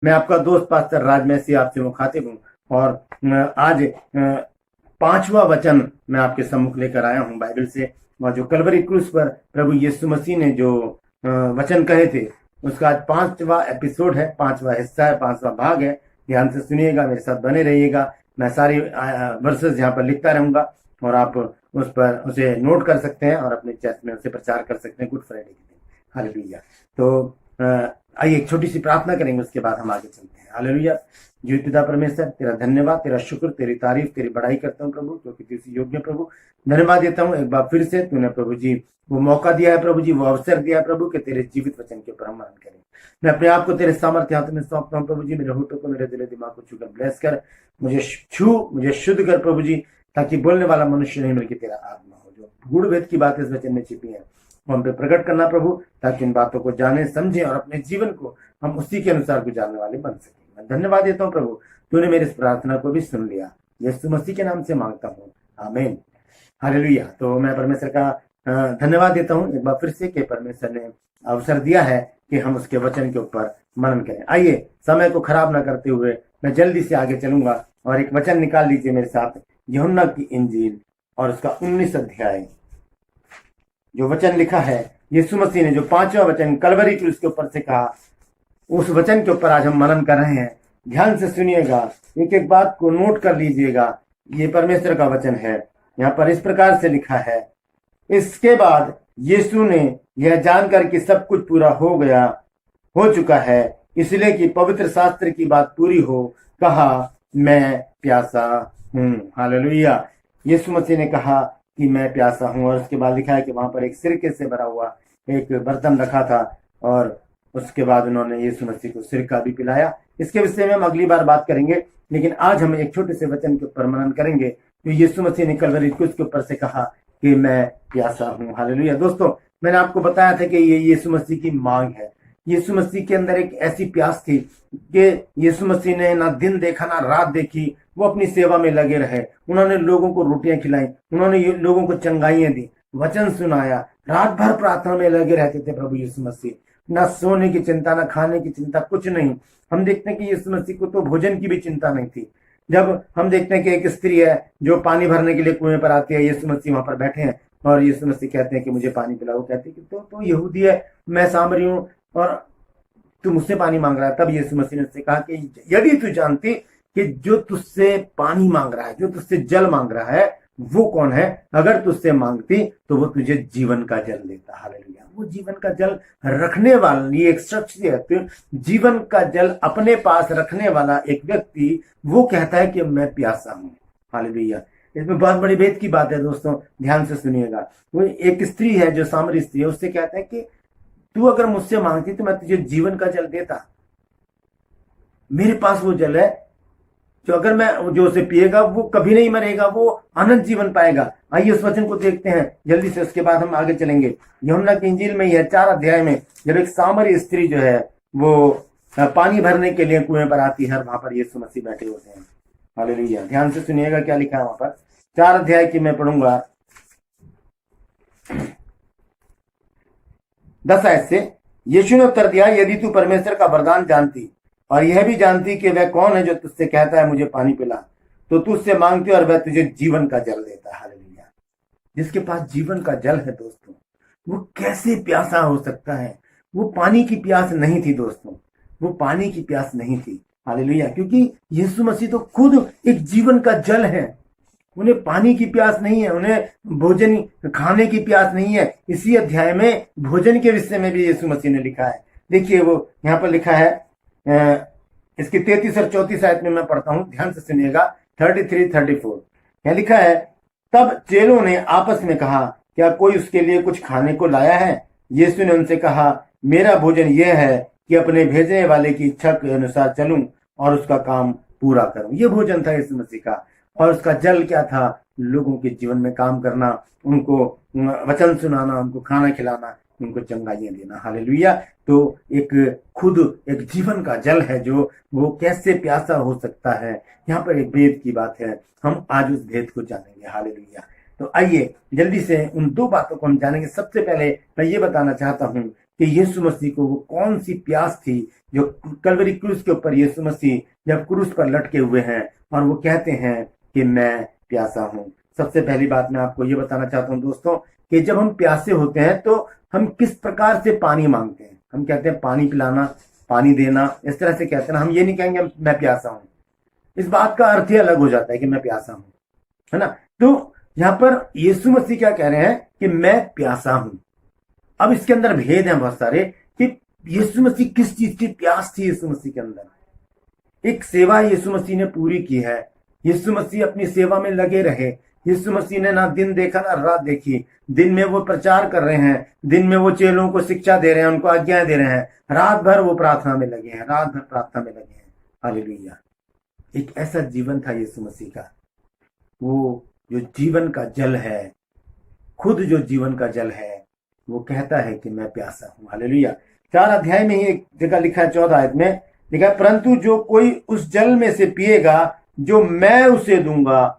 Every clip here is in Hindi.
मैं आपका दोस्त पास्टर राज मैसी आपसे मुखातिब हूँ और आज पांचवा वचन मैं आपके सम्मुख लेकर आया हूँ बाइबल से। और जो कलवरी क्रूस पर प्रभु यीशु मसीह ने जो वचन कहे थे उसका आज पांचवा एपिसोड है, पांचवा हिस्सा है, पांचवा भाग है। ध्यान से सुनिएगा, मेरे साथ बने रहिएगा। मैं सारी वर्सेस यहाँ पर लिखता रहूंगा और आप उस पर उसे नोट कर सकते हैं और अपने चर्च में उसे प्रचार कर सकते हैं गुड फ्राइडे के दिन। हालेलुया। तो आइए एक छोटी सी प्रार्थना करेंगे, उसके बाद हम आगे चलते हैं। हालेलुया। जी पिता परमेश्वर, तेरा धन्यवाद, तेरा शुक्र, तेरी तारीफ, तेरी बड़ाई करता हूँ प्रभु, क्योंकि तू इसी योग्य प्रभु। धन्यवाद देता हूँ एक बार फिर से तूने प्रभु जी वो मौका दिया है प्रभु जी, वो अवसर दिया है प्रभु कि तेरे जीवित वचन के ऊपर हम मनन करें। मैं अपने आप को तेरे सामर्थ्य हाथ में सौंपता हूँ प्रभु जी। मेरे होठों को, मेरे दिल दिमाग को छूकर ब्लेस कर, मुझे शुद्ध कर प्रभु जी, ताकि बोलने वाला मनुष्य नहीं बल्कि तेरा आत्मा हो। जो गूढ़ भेद की बातें इस वचन में छिपी है वो हम पे प्रकट करना प्रभु, ताकि इन बातों को जाने समझे और अपने जीवन को हम उसी के अनुसार गुजारने वाले बन सके। मैं धन्यवाद देता हूँ प्रभु, तूने मेरी इस प्रार्थना को भी सुन लिया। यीशु मसीह के नाम से मांगता हूँ, आमीन। हालेलुया। तो मैं परमेश्वर का धन्यवाद देता हूँ एक बार फिर से कि परमेश्वर ने अवसर दिया है कि हम उसके वचन के ऊपर मनन करें। आइए समय को खराब ना करते हुए मैं जल्दी से आगे चलूंगा और एक वचन निकाल लीजिए मेरे साथ, यूहन्ना की इंजील और उसका 19 अध्याय। जो वचन लिखा है यीशु मसीह ने, जो पांचवा वचन कलवरी क्रूस के ऊपर से कहा, उस वचन के ऊपर आज हम मनन कर रहे हैं। ध्यान से सुनिएगा, एक एक बात को नोट कर लीजिएगा। ये परमेश्वर का वचन है। यहाँ पर इस प्रकार से लिखा है, इसके बाद यीशु ने यह जानकर कि सब कुछ पूरा हो चुका है, इसलिए कि पवित्र शास्त्र की बात पूरी हो, कहा मैं प्यासा हूँ। हालेलुया। यीशु मसीह ने कहा कि मैं प्यासा हूँ। और उसके बाद लिखा है कि वहां पर एक सिरके से भरा हुआ एक बर्तन रखा था और उसके बाद उन्होंने यीशु मसीह को सिरका भी पिलाया। इसके विषय में हम अगली बार बात करेंगे, लेकिन आज हम एक छोटे से वचन के ऊपर मनन करेंगे जो यीशु मसीह ने कलवरी क्रूस के ऊपर से कहा कि मैं प्यासा हूँ। हालेलुया। दोस्तों, मैंने आपको बताया था कि ये यीशु मसीह की मांग है। यीशु मसीह के अंदर एक ऐसी प्यास थी कि यीशु मसीह ने ना दिन देखा ना रात देखी, वो अपनी सेवा में लगे रहे। उन्होंने लोगों को रोटियां खिलाई, उन्होंने लोगों को चंगाइयां दी, वचन सुनाया, रात भर प्रार्थना में लगे रहते थे प्रभु यीशु मसीह। ना सोने की चिंता, ना खाने की चिंता, कुछ नहीं। हम देखते हैं कि यीशु मसीह को तो भोजन की भी चिंता नहीं थी। जब हम देखते हैं कि एक स्त्री है जो पानी भरने के लिए कुएं पर आती है, यीशु मसीह वहां पर बैठे हैं और यीशु मसीह कहते हैं कि मुझे पानी पिलाओ। कहते हैं कि तो यहूदी है, मैं सामरी हूँ और तू मुझसे पानी मांग रहा है। तब यीशु मसीह ने उससे कहा कि यदि तू जानती कि जो तुझसे पानी मांग रहा है, जो तुझसे जल मांग रहा है, वो कौन है, अगर तुझसे मांगती तो वो तुझे जीवन का जल देता। हालेलुया। वो जीवन का जल रखने वाली एक शख्सियत, जीवन का जल अपने पास रखने वाला एक व्यक्ति, वो कहता है कि मैं प्यासा हूं। हालेलुया। इसमें बहुत बड़ी भेद की बात है दोस्तों, ध्यान से सुनिएगा। वो एक स्त्री है जो सामरी स्त्री है, उससे कहता है कि तू अगर मुझसे मांगती तो मैं तुझे जीवन का जल देता। मेरे पास वो जल है जो अगर मैं जो उसे पिएगा वो कभी नहीं मरेगा, वो अनंत जीवन पाएगा। आइए उस वचन को देखते हैं जल्दी से, उसके बाद हम आगे चलेंगे। यूहन्ना की इंजील में यह 4 अध्याय में जब एक सामरी स्त्री जो है वो पानी भरने के लिए कुएं पर आती है, वहां पर यीशु मसीह बैठे होते हैं। हालेलुया। ध्यान से सुनिएगा क्या लिखा है वहां पर। 4 अध्याय की मैं पढ़ूंगा 10 आयत से। यीशु ने उत्तर दिया, यदि तू परमेश्वर का वरदान जानती और यह भी जानती कि वह कौन है जो तुझसे कहता है मुझे पानी पिला, तो तू उससे मांगती और वह तुझे जीवन का जल देता। हालेलुया। जिसके पास जीवन का जल है दोस्तों, वो कैसे प्यासा हो सकता है। वो पानी की प्यास नहीं थी दोस्तों, वो पानी की प्यास नहीं थी। हालेलुया। क्योंकि यीशु मसीह तो खुद एक जीवन का जल है। उन्हें पानी की प्यास नहीं है, उन्हें भोजन खाने की प्यास नहीं है। इसी अध्याय में भोजन के विषय में भी यीशु मसीह ने लिखा है। देखिए वो यहाँ पर लिखा है, इसकी 33 और 34 आयत में मैं पढ़ता हूं, ध्यान से सुनिएगा। 33-34 यहाँ लिखा है, तब चेलों ने आपस में कहा, क्या कोई उसके लिए कुछ खाने को लाया है? यीशु ने उनसे कहा, मेरा भोजन यह है कि अपने भेजने वाले की इच्छा के अनुसार चलूं और उसका काम पूरा करूं। ये भोजन था यीशु मसीह का। और उसका जल क्या था? लोगों के जीवन में काम करना, उनको वचन सुनाना, उनको खाना खिलाना, उनको चंगाइयां देना। हालेलुया। तो खुद एक जीवन का जल है जो वो कैसे प्यासा हो सकता है। यहाँ पर एक भेद की बात है, हम आज उस भेद को जानेंगे। हालेलुया। तो आइए जल्दी से उन 2 बातों को हम जानेंगे। सबसे पहले मैं ये बताना चाहता हूँ कि यीशु मसीह को वो कौन सी प्यास थी जो कलवरी क्रूस के ऊपर यीशु मसीह जब क्रूस पर लटके हुए हैं और वो कहते हैं कि मैं प्यासा हूं। सबसे पहली बात मैं आपको ये बताना चाहता हूं दोस्तों कि जब हम प्यासे होते हैं तो हम किस प्रकार से पानी मांगते हैं। हम कहते हैं पानी पिलाना, पानी देना, इस तरह से कहते हैं ना। हम ये नहीं कहेंगे मैं प्यासा हूं। इस बात का अर्थ ही अलग हो जाता है कि मैं प्यासा हूं, है ना। तो यहाँ पर यीशु मसीह क्या कह रहे हैं कि मैं प्यासा हूं। अब इसके अंदर भेद हैं बहुत सारे कि यीशु मसीह किस चीज की प्यास थी यीशु मसीह के अंदर। एक सेवा यीशु मसीह ने पूरी की है। यीशु मसीह अपनी सेवा में लगे रहे। यीशु मसीह ने ना दिन देखा ना रात देखी। दिन में वो प्रचार कर रहे हैं, दिन में वो चेलों को शिक्षा दे रहे हैं, उनको आज्ञाएं दे रहे हैं, रात भर वो प्रार्थना में लगे हैं, रात भर प्रार्थना में लगे हैं। हालेलुया। एक ऐसा जीवन था यीशु मसीह का, वो जो जीवन का जल है, खुद जो जीवन का जल है, वो कहता है कि मैं प्यासा हूं। हालेलुया। 4 अध्याय में ही एक जगह लिखा है, 14 आयत में लिखा है, परंतु जो कोई उस जल में से पिएगा जो मैं उसे दूंगा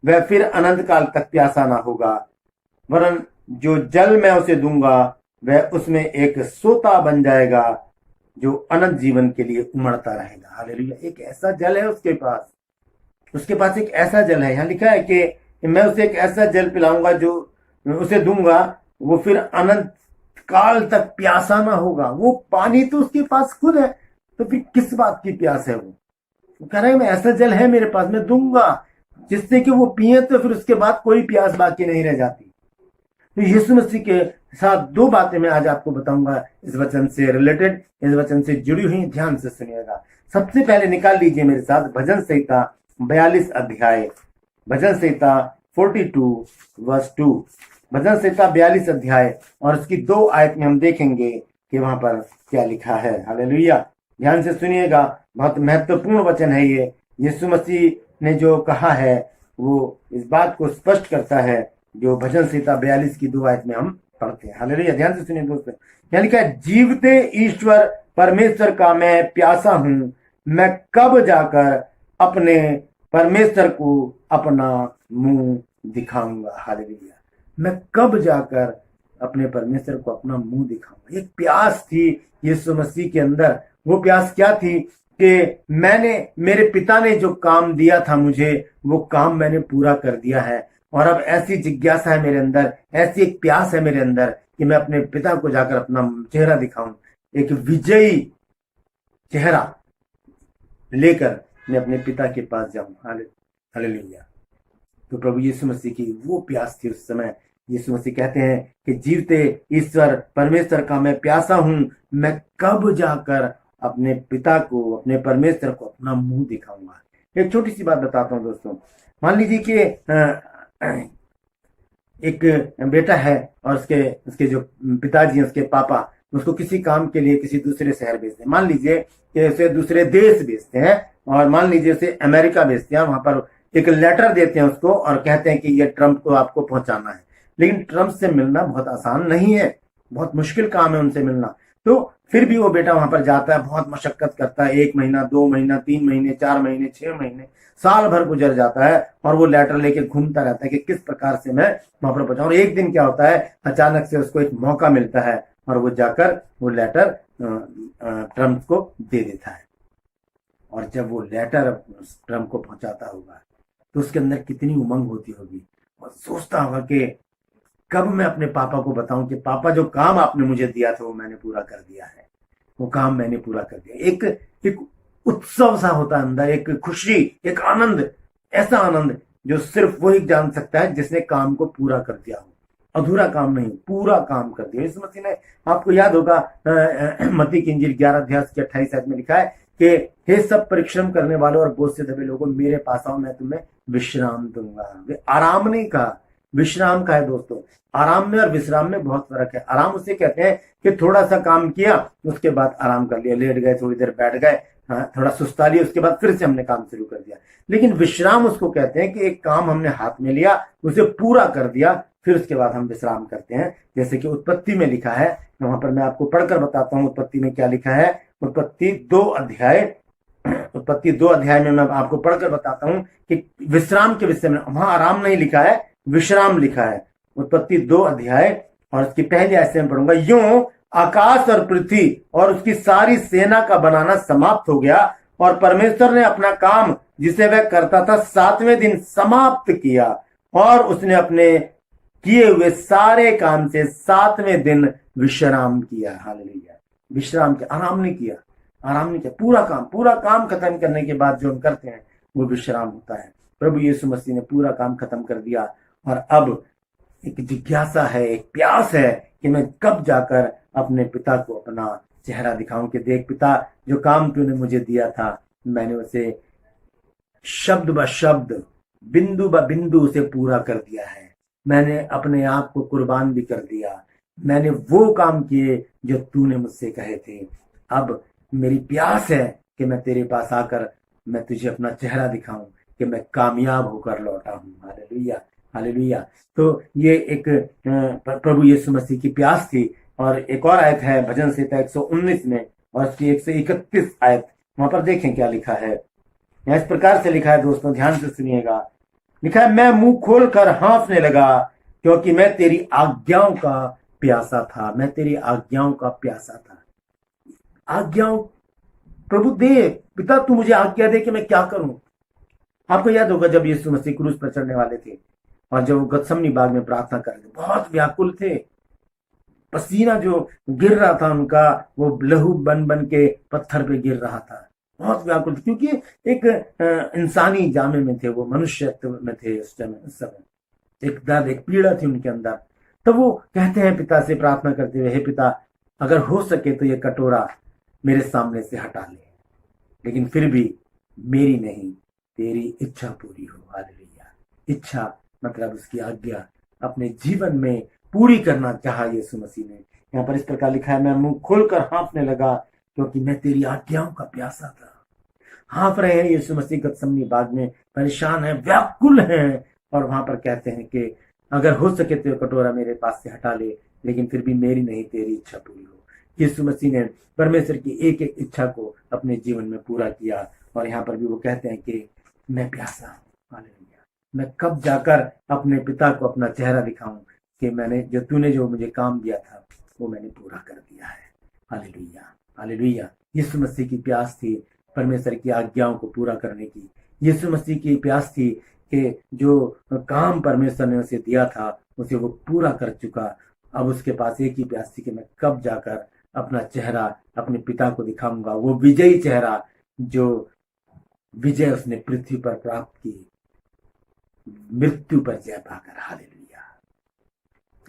वह फिर अनंत काल तक प्यासा ना होगा, वरन जो जल मैं उसे दूंगा वह उसमें एक सोता बन जाएगा जो अनंत जीवन के लिए उमड़ता रहेगा। हालेलुया। एक ऐसा जल है उसके पास एक ऐसा जल है। यहाँ लिखा है कि मैं उसे एक ऐसा जल पिलाऊंगा जो उसे दूंगा, वो फिर अनंत काल तक प्यासा ना होगा। वो पानी तो उसके पास खुद है, तो फिर किस बात की प्यास है? वो कह रहा है मैं ऐसा जल है मेरे पास, मैं दूंगा, जिससे कि वो पिए तो फिर उसके बाद कोई प्यास बाकी नहीं रह जाती। तो यीशु मसीह के साथ 2 बातें मैं आज आपको बताऊंगा इस वचन से रिलेटेड, इस वचन से जुड़ी हुई, ध्यान से सुनिएगा। सबसे पहले निकाल लीजिए मेरे साथ भजन संहिता 42 अध्याय, भजन संहिता 42 वर्स 2। भजन संहिता 42 अध्याय और उसकी 2 आयत में हम देखेंगे कि वहां पर क्या लिखा है। हालेलुया। ध्यान से सुनिएगा, बहुत महत्वपूर्ण वचन है ये। यीशु मसीह ने जो कहा है वो इस बात को स्पष्ट करता है जो भजन संहिता 42 की 2 आयत में हम पढ़ते हैं। हालेलुया। ध्यान से सुनिए दोस्तों, यहाँ लिखा है, जीवते ईश्वर परमेश्वर का मैं प्यासा हूं, मैं कब जाकर अपने परमेश्वर को अपना मुंह दिखाऊंगा। हालेलुया। मैं कब जाकर अपने परमेश्वर को अपना मुंह दिखाऊंगा। एक प्यास थी यीशु मसीह के अंदर। वो प्यास क्या थी कि मेरे पिता ने जो काम दिया था मुझे, वो काम मैंने पूरा कर दिया है। और अब ऐसी जिज्ञासा है मेरे अंदर, ऐसी एक प्यास है मेरे अंदर कि मैं अपने पिता को जाकर अपना चेहरा दिखाऊं, एक विजयी चेहरा लेकर मैं अपने पिता के पास जाऊं। हालेलुया। तो प्रभु यीशु मसीह की वो प्यास थी उस समय। यीशु मसीह कहते हैं कि जीवते ईश्वर परमेश्वर का मैं प्यासा हूं, मैं कब जाकर अपने पिता को, अपने परमेश्वर को अपना मुंह दिखाऊंगा। एक छोटी सी बात बताता हूं दोस्तों। मान लीजिए कि एक बेटा है और उसके जो पिताजी हैं, उसके पापा उसको किसी काम के लिए किसी दूसरे शहर भेजते हैं। मान लीजिए कि उसे दूसरे देश भेजते हैं और मान लीजिए उसे अमेरिका भेजते हैं। वहां पर एक लेटर देते हैं उसको और कहते हैं कि ये ट्रंप को आपको पहुंचाना है। लेकिन ट्रंप से मिलना बहुत आसान नहीं है, बहुत मुश्किल काम है उनसे मिलना। तो फिर भी वो बेटा वहां पर जाता है, बहुत मशक्कत करता है। 1 महीना, 2 महीना, 3 महीने, 4 महीने, 6 महीने, साल भर गुजर जाता है और वो लेटर लेके घूमता रहता है कि किस प्रकार से मैं वहां पर पहुंचाऊं। और एक दिन क्या होता है, अचानक से उसको एक मौका मिलता है और वो जाकर वो लेटर ट्रंप को दे देता है। और जब वो लेटर ट्रंप को पहुंचाता होगा तो उसके अंदर कितनी उमंग होती होगी और सोचता होगा कि कब मैं अपने पापा को बताऊं कि पापा जो काम आपने मुझे दिया था वो मैंने पूरा कर दिया है, वो काम मैंने पूरा कर दिया। एक उत्सव सा होता है अंदर, एक खुशी, एक आनंद, ऐसा आनंद जो सिर्फ वही जान सकता है जिसने काम को पूरा कर दिया हो। अधूरा काम नहीं, पूरा काम कर दिया। इस मसीह ने, आपको याद होगा मत्ती की इंजील 11 अध्याय की 28 आयत में लिखा है कि हे सब परिश्रम करने वालों और बोझ से दबे लोगों, मेरे पास आओ, मैं तुम्हें विश्राम दूंगा। वे आराम नहीं कहा, विश्राम का है दोस्तों। आराम में और विश्राम में बहुत फर्क है। आराम उसे कहते हैं कि थोड़ा सा काम किया, उसके बाद आराम कर लिया, लेट गए, थोड़ी देर बैठ गए, थोड़ा सुस्ता लिया, उसके बाद फिर से हमने काम शुरू कर दिया। लेकिन विश्राम उसको कहते हैं कि एक काम हमने हाथ में लिया, उसे पूरा कर दिया, फिर उसके बाद हम विश्राम करते हैं। जैसे कि उत्पत्ति में लिखा है, वहां पर मैं आपको पढ़कर बताता हूं उत्पत्ति में क्या लिखा है। उत्पत्ति 2 अध्याय में मैं आपको पढ़कर बताता हूं कि विश्राम के विषय में। वहां आराम नहीं लिखा है, विश्राम लिखा है। उत्पत्ति 2 अध्याय और उसकी पहली आयत से मैं पढ़ूंगा। यूं आकाश और पृथ्वी और उसकी सारी सेना का बनाना समाप्त हो गया और परमेश्वर ने अपना काम जिसे वह करता था 7वें दिन समाप्त किया और उसने अपने किए हुए सारे काम से 7वें दिन विश्राम किया। हालेलुया। विश्राम किया, आराम नहीं किया, आराम नहीं किया। पूरा काम खत्म करने के बाद जो हम करते हैं वो विश्राम होता है। प्रभु यीशु मसीह ने पूरा काम खत्म कर दिया और अब एक जिज्ञासा है, एक प्यास है कि मैं कब जाकर अपने पिता को अपना चेहरा दिखाऊं कि देख पिता, जो काम तूने मुझे दिया था मैंने उसे शब्द ब शब्द, बिंदु ब बिंदु उसे पूरा कर दिया है। मैंने अपने आप को कुर्बान भी कर दिया। मैंने वो काम किए जो तूने मुझसे कहे थे। अब मेरी प्यास है कि मैं तेरे पास आकर मैं तुझे अपना चेहरा दिखाऊं कि मैं कामयाब होकर लौटा हूं। Hallelujah, hallelujah. तो ये एक प्रभु यीशु मसीह की प्यास थी। और एक और आयत है भजन संहिता 119 में और उसकी 131 आयत, वहां पर देखें क्या लिखा है। इस प्रकार से लिखा है, दोस्तों ध्यान से सुनिएगा। लिखा है, मैं मुंह खोलकर हाँफने लगा क्योंकि मैं तेरी आज्ञाओं का प्यासा था। मैं तेरी आज्ञाओं का प्यासा था। आज्ञाओं प्रभु दे, पिता तू मुझे आज्ञा दे कि मैं क्या करूं। आपको याद होगा जब यीशु मसीह क्रूस पर चढ़ने वाले थे और जब वो गतसमनी बाग में प्रार्थना कर रहे थे, बहुत व्याकुल थे। पसीना जो गिर रहा था उनका, वो लहू बन बन के पत्थर पे गिर रहा था। बहुत व्याकुल थे क्योंकि एक इंसानी जामे में थे, वो मनुष्य में थे उस समय। एक दर्द, एक पीड़ा थी उनके अंदर। तो वो कहते हैं पिता से प्रार्थना करते हुए, हे पिता अगर हो सके तो ये कटोरा मेरे सामने से हटा ले, लेकिन फिर भी मेरी नहीं तेरी इच्छा पूरी हो। हालेलुया। इच्छा मतलब उसकी आज्ञा अपने जीवन में पूरी करना चाहा यीशु मसीह ने। यहाँ पर इस प्रकार लिखा है, मैं मुंह खोलकर हाँफने लगा क्योंकि मैं तेरी आज्ञाओं का प्यासा था। हाँफ रहे हैं यीशु मसीह गतसमनी बाग में, परेशान है, व्याकुल हैं और वहां पर कहते हैं कि अगर हो सके तो कटोरा मेरे पास से हटा ले, लेकिन फिर भी मेरी नहीं तेरी इच्छा पूरी हो। यीशु मसीह ने परमेश्वर की एक एक इच्छा को अपने जीवन में पूरा किया। और यहाँ पर भी वो कहते हैं कि मैं प्यासा हूँ। हालेलुया। मैं कब जाकर अपने पिता को अपना चेहरा दिखाऊं कि मैंने जो तूने जो मुझे काम दिया था वो मैंने पूरा कर दिया है। Hallelujah, hallelujah. यीशु मसीह की प्यास थी परमेश्वर की आज्ञाओं को पूरा करने की। यीशु मसीह की प्यास थी कि जो काम परमेश्वर ने उसे दिया था उसे वो पूरा कर चुका। अब उसके पास एक ही प्यास थी कि मैं कब जाकर अपना चेहरा अपने पिता को दिखाऊंगा, वो विजयी चेहरा जो विजय उसने पृथ्वी पर प्राप्त की, मृत्यु पर जय पाकर। Hallelujah,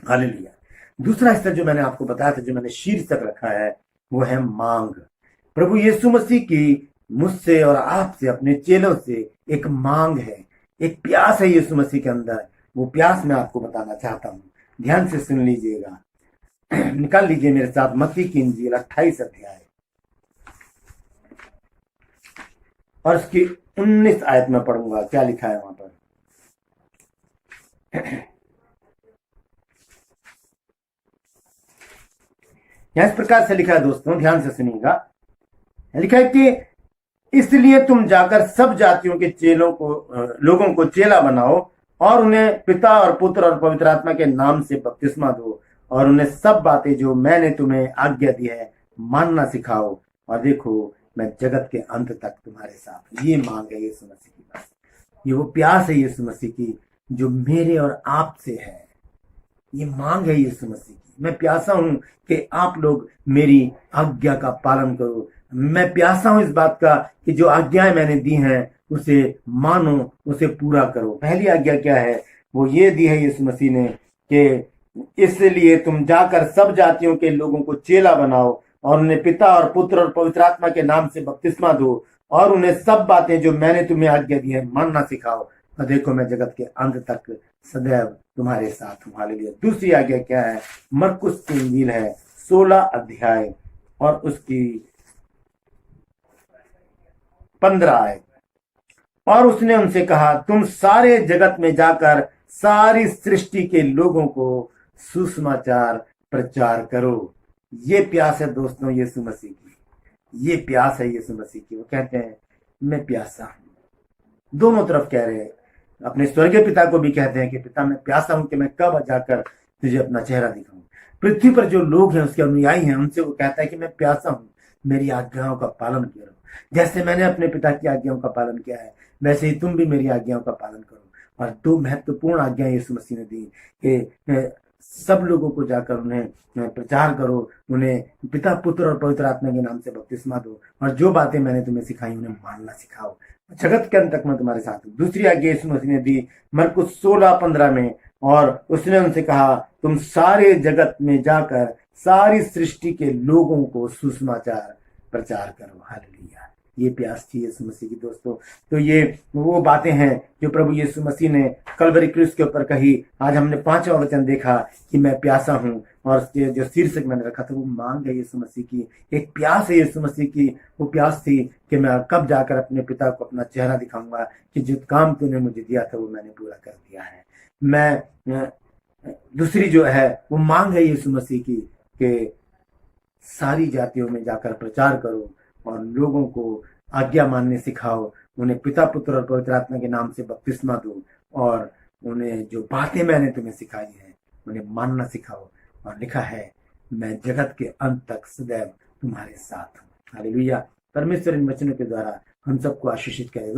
hallelujah. दूसरा स्तर जो मैंने आपको बताया था, जो मैंने शीर्षक रखा है, वो है मांग। प्रभु यीशु मसीह की मुझसे और आपसे, अपने चेलों से एक मांग है, एक प्यास है यीशु मसीह के अंदर। वो प्यास मैं आपको बताना चाहता हूं, ध्यान से सुन लीजिएगा। निकाल लीजिए मेरे साथ मत्ती की इंजील 28 अध्याय और उसकी 19 आयत में पढ़ूंगा क्या लिखा है वहां पर। इस प्रकार से लिखा है, दोस्तों ध्यान से सुनिएगा। लिखा है कि इसलिए तुम जाकर सब जातियों के लोगों को चेला बनाओ और उन्हें पिता और पुत्र और पवित्र आत्मा के नाम से बपतिस्मा दो और उन्हें सब बातें जो मैंने तुम्हें आज्ञा दी है मानना सिखाओ, और देखो मैं जगत के अंत तक तुम्हारे साथ। ये मांग है यीशु मसीह की पास, ये वो प्यास है यीशु मसीह की जो मेरे और आप से है। ये मांग है यीशु मसीह की। मैं प्यासा हूं कि आप लोग मेरी आज्ञा का पालन करो। मैं प्यासा हूं इस बात का कि जो आज्ञाएं मैंने दी हैं उसे मानो, उसे पूरा करो। पहली आज्ञा क्या है? वो ये दी है यीशु मसीह ने कि इसलिए तुम जाकर सब जातियों के लोगों को चेला बनाओ और उन्हें पिता और पुत्र और पवित्र आत्मा के नाम से बपतिस्मा दो और उन्हें सब बातें जो मैंने तुम्हें आज्ञा दी है मानना सिखाओ, और देखो मैं जगत के अंत तक सदैव तुम्हारे साथ हूं। हालेलुया। दूसरी आज्ञा क्या है? मरकुस की इंजील है 16 अध्याय और उसकी 15 आयत। और उसने उनसे कहा, तुम सारे जगत में जाकर सारी सृष्टि के लोगों को सुसमाचार प्रचार करो। ये प्यास है दोस्तों यीशु मसीह की, ये प्यास है यीशु मसीह की। वो कहते हैं मैं प्यासा हूं। दोनों तरफ कह रहे हैं, अपने स्वर्गीय पिता को भी कहते हैं कि पिता मैं प्यासा हूं कि मैं कब जाकर तुझे अपना चेहरा दिखाऊं। पृथ्वी पर जो लोग हैं उसके अनुयायी हैं, उनसे वो कहता है कि मैं प्यासा हूं, मेरी आज्ञाओं का पालन करो। जैसे मैंने अपने पिता की आज्ञाओं का पालन किया है, वैसे ही तुम भी मेरी आज्ञाओं का पालन करो। और दो महत्वपूर्ण आज्ञाएं यीशु मसीह ने दी कि सब लोगों को जाकर उन्हें प्रचार करो, उन्हें पिता, पुत्र और पवित्र आत्मा के नाम से बपतिस्मा दो, और जो बातें मैंने तुम्हें सिखाई उन्हें मानना सिखाओ, जगत के अंत तक मैं तुम्हारे साथ हूँ। दूसरी आज्ञा यीशु मसीह ने दी मरकुस 16:15 में, और उसने उनसे कहा तुम सारे जगत में जाकर सारी सृष्टि के लोगों को सुसमाचार प्रचार करो। हालेलुया। ये प्यास थी यीशु मसीह की दोस्तों। तो ये वो बातें हैं जो प्रभु यीशु मसीह ने कलवरी क्रूस के ऊपर कही। आज हमने 5वां वचन देखा कि मैं प्यासा हूं, और जो शीर्षक मैंने रखा था वो मांग है यीशु मसीह की, एक प्यास है यीशु मसीह की। वो प्यास थी कि मैं कब जाकर अपने पिता को अपना चेहरा दिखाऊंगा कि जो काम तूने मुझे दिया था वो मैंने पूरा कर दिया है। मैं दूसरी जो है वो मांग है यीशु मसीह की कि सारी जातियों में जाकर प्रचार करो और लोगों को आज्ञा मानने सिखाओ, उन्हें पिता, पुत्र और पवित्र आत्मा के नाम से बपतिस्मा दो, और उन्हें जो बातें मैंने तुम्हें सिखाई हैं उन्हें मानना सिखाओ। और लिखा है मैं जगत के अंत तक सदैव तुम्हारे साथ हूँ। हालेलुया। परमेश्वर इन वचनों के द्वारा हम सबको आशीषित करे।